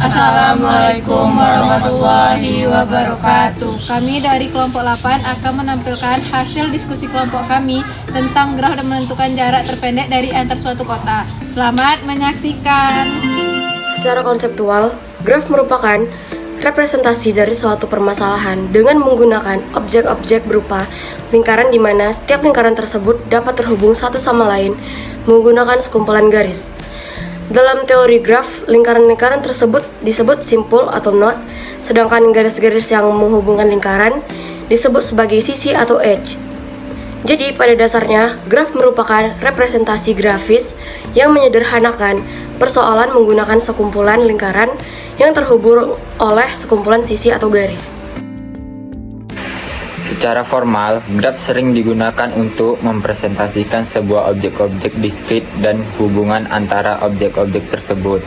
Assalamualaikum warahmatullahi wabarakatuh. Kami dari kelompok 8 akan menampilkan hasil diskusi kelompok kami tentang graf dan menentukan jarak terpendek dari antar suatu kota. Selamat menyaksikan. Secara konseptual, graf merupakan representasi dari suatu permasalahan dengan menggunakan objek-objek berupa lingkaran di mana setiap lingkaran tersebut dapat terhubung satu sama lain menggunakan sekumpulan garis. Dalam teori graf, lingkaran-lingkaran tersebut disebut simpul atau knot, sedangkan garis-garis yang menghubungkan lingkaran disebut sebagai sisi atau edge. Jadi, pada dasarnya, graf merupakan representasi grafis yang menyederhanakan persoalan menggunakan sekumpulan lingkaran yang terhubung oleh sekumpulan sisi atau garis. Secara formal, graf sering digunakan untuk mempresentasikan sebuah objek-objek diskrit dan hubungan antara objek-objek tersebut.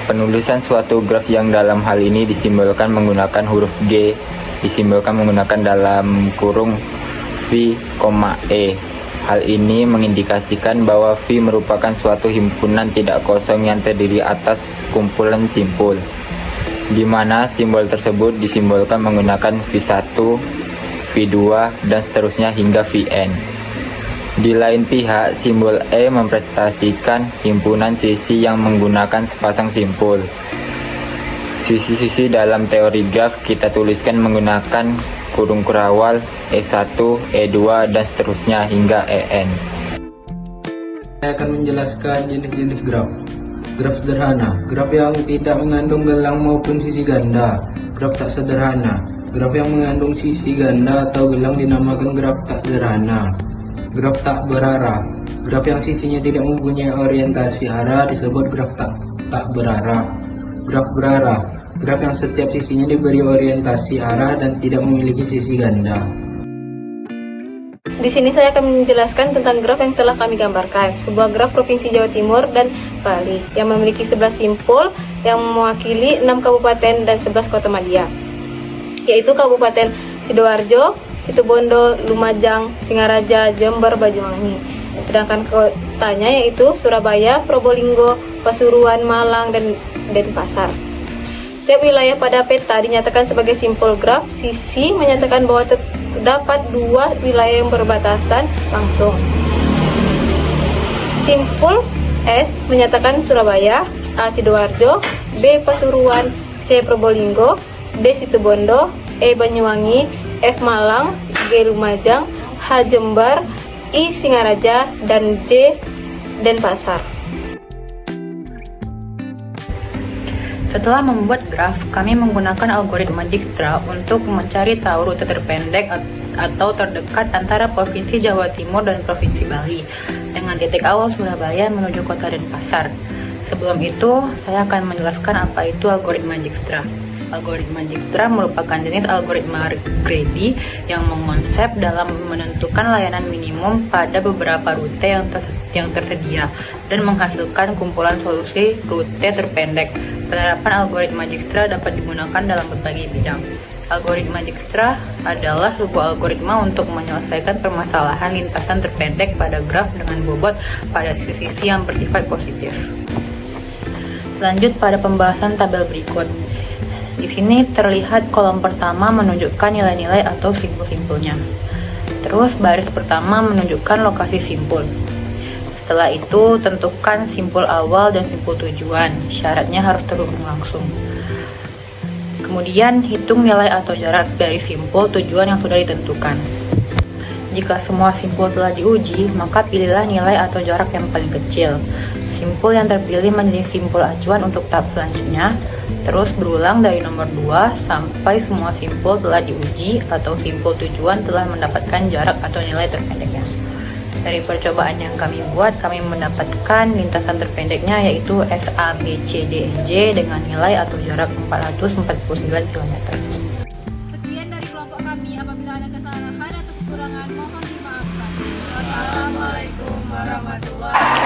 Penulisan suatu graf yang dalam hal ini disimbolkan menggunakan huruf G, disimbolkan menggunakan dalam kurung V, E. Hal ini mengindikasikan bahwa V merupakan suatu himpunan tidak kosong yang terdiri atas kumpulan simpul, di mana simbol tersebut disimbolkan menggunakan V1, V2, dan seterusnya hingga Vn. Di lain pihak, simbol E mempresentasikan himpunan sisi yang menggunakan sepasang simpul. Sisi-sisi dalam teori graf kita tuliskan menggunakan kurung kurawal E1, E2, dan seterusnya hingga En. Saya akan menjelaskan jenis-jenis graf. Graf sederhana, graf yang tidak mengandung gelang maupun sisi ganda. Graf tak sederhana, graf yang mengandung sisi ganda atau gelang dinamakan graf tak sederhana. Graf tak berarah, graf yang sisinya tidak mempunyai orientasi arah disebut graf tak berarah. Graf berarah, graf yang setiap sisinya diberi orientasi arah dan tidak memiliki sisi ganda. Di sini saya akan menjelaskan tentang graf yang telah kami gambarkan. Sebuah graf Provinsi Jawa Timur dan Bali yang memiliki 11 simpul yang mewakili 6 kabupaten dan 11 kota madya, yaitu Kabupaten Sidoarjo, Situbondo, Lumajang, Singaraja, Jember, Banyuwangi. Sedangkan kotanya yaitu Surabaya, Probolinggo, Pasuruan, Malang, dan Denpasar. Setiap wilayah pada peta dinyatakan sebagai simpul graf. Sisi menyatakan bahwa terdapat dua wilayah yang berbatasan langsung. Simpul S menyatakan Surabaya, A. Sidoarjo, B. Pasuruan, C. Probolinggo, D. Situbondo, E. Banyuwangi, F. Malang, G. Lumajang, H. Jember, I. Singaraja, dan J. Denpasar. Setelah membuat graf, kami menggunakan algoritma Dijkstra untuk mencari tahu rute terpendek atau terdekat antara Provinsi Jawa Timur dan Provinsi Bali dengan titik awal Surabaya menuju kota Denpasar. Sebelum itu, saya akan menjelaskan apa itu algoritma Dijkstra. Algoritma Dijkstra merupakan jenis algoritma greedy yang mengonsep dalam menentukan layanan minimum pada beberapa rute yang tersedia dan menghasilkan kumpulan solusi rute terpendek. Penerapan algoritma Dijkstra dapat digunakan dalam berbagai bidang. Algoritma Dijkstra adalah sebuah algoritma untuk menyelesaikan permasalahan lintasan terpendek pada graf dengan bobot pada sisi-sisi yang bersifat positif. Lanjut pada pembahasan tabel berikut. Di sini terlihat kolom pertama menunjukkan nilai-nilai atau simpul-simpulnya. Terus baris pertama menunjukkan lokasi simpul. Setelah itu tentukan simpul awal dan simpul tujuan. Syaratnya harus terhubung langsung. Kemudian hitung nilai atau jarak dari simpul tujuan yang sudah ditentukan. Jika semua simpul telah diuji, maka pilihlah nilai atau jarak yang paling kecil. Simpul yang terpilih menjadi simpul acuan untuk tahap selanjutnya. Terus berulang dari nomor 2 sampai semua simpul telah diuji atau simpul tujuan telah mendapatkan jarak atau nilai terpendeknya. Dari percobaan yang kami buat, kami mendapatkan lintasan terpendeknya yaitu SABCDNJ dengan nilai atau jarak 449 km. Sekian dari kelompok kami. Apabila ada kesalahan atau kekurangan, mohon dimaafkan. Assalamualaikum warahmatullahi wabarakatuh.